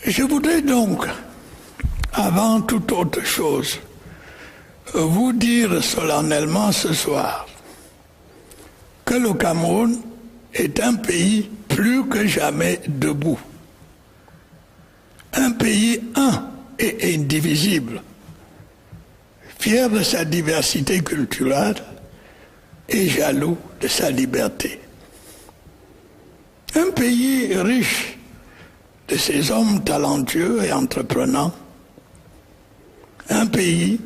Je voudrais donc, avant toute autre chose, vous dire solennellement ce soir que le Cameroun est un pays plus que jamais debout. Un pays un et indivisible, fier de sa diversité culturelle et jaloux de sa liberté. Un pays riche de ses hommes talentueux et entreprenants. Un pays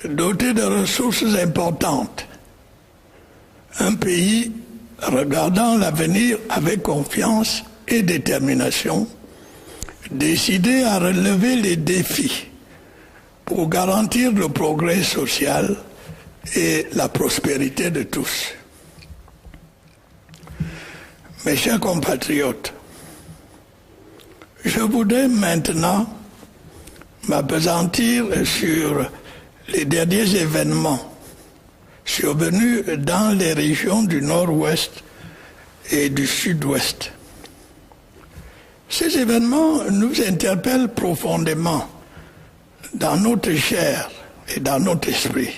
doté de ressources importantes. Un pays regardant l'avenir avec confiance et détermination, décidé à relever les défis pour garantir le progrès social et la prospérité de tous. Mes chers compatriotes, je voudrais maintenant m'appesantir sur les derniers événements survenus dans les régions du nord-ouest et du sud-ouest. Ces événements nous interpellent profondément dans notre chair et dans notre esprit.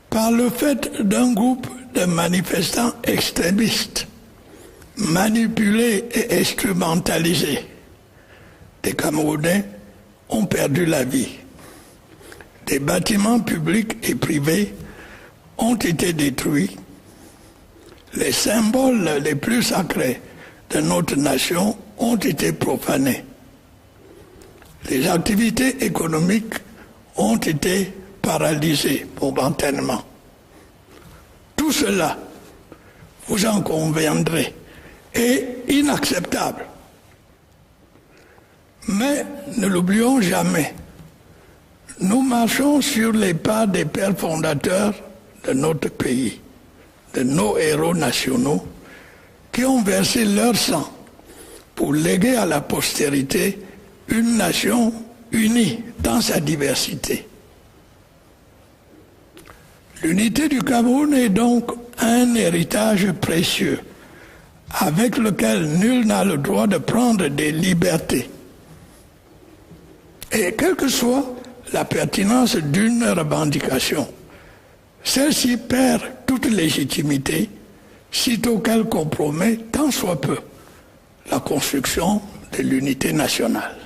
Par le fait d'un groupe de manifestants extrémistes manipulés et instrumentalisés, des Camerounais ont perdu la vie. Des bâtiments publics et privés ont été détruits. Les symboles les plus sacrés de notre nation ont été profanés. Les activités économiques ont été paralysées momentanément. Tout cela, vous en conviendrez, est inacceptable. Mais ne l'oublions jamais, nous marchons sur les pas des pères fondateurs de notre pays, de nos héros nationaux, qui ont versé leur sang pour léguer à la postérité une nation unie dans sa diversité. L'unité du Cameroun est donc un héritage précieux avec lequel nul n'a le droit de prendre des libertés. Et quelle que soit la pertinence d'une revendication, celle-ci perd toute légitimité sitôt qu'elle compromet tant soit peu la construction de l'unité nationale.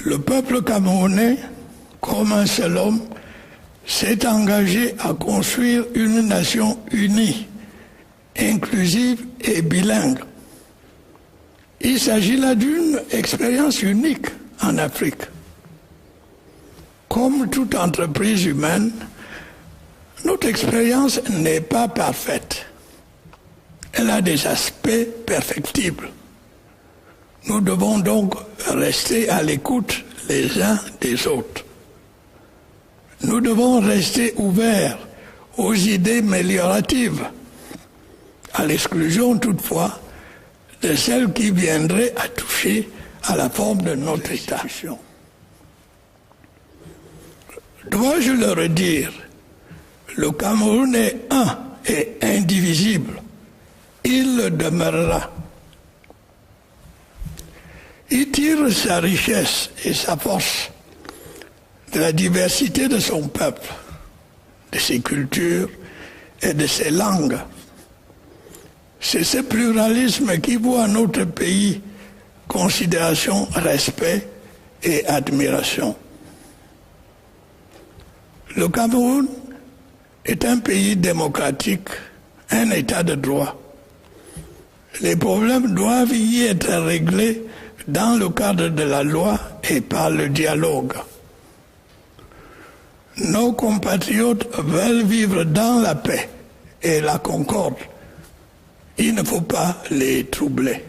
Le peuple camerounais, comme un seul homme, s'est engagé à construire une nation unie, inclusive et bilingue. Il s'agit là d'une expérience unique en Afrique. Comme toute entreprise humaine, notre expérience n'est pas parfaite. Elle a des aspects perfectibles. Nous devons donc rester à l'écoute les uns des autres. Nous devons rester ouverts aux idées amélioratives, à l'exclusion toutefois de celles qui viendraient à toucher à la forme de notre État. Dois-je le redire, le Cameroun est un et indivisible. Il le demeurera. Il tire sa richesse et sa force de la diversité de son peuple, de ses cultures et de ses langues. C'est ce pluralisme qui vaut à notre pays considération, respect et admiration. Le Cameroun est un pays démocratique, un État de droit. Les problèmes doivent y être réglés dans le cadre de la loi et par le dialogue. Nos compatriotes veulent vivre dans la paix et la concorde. Il ne faut pas les troubler.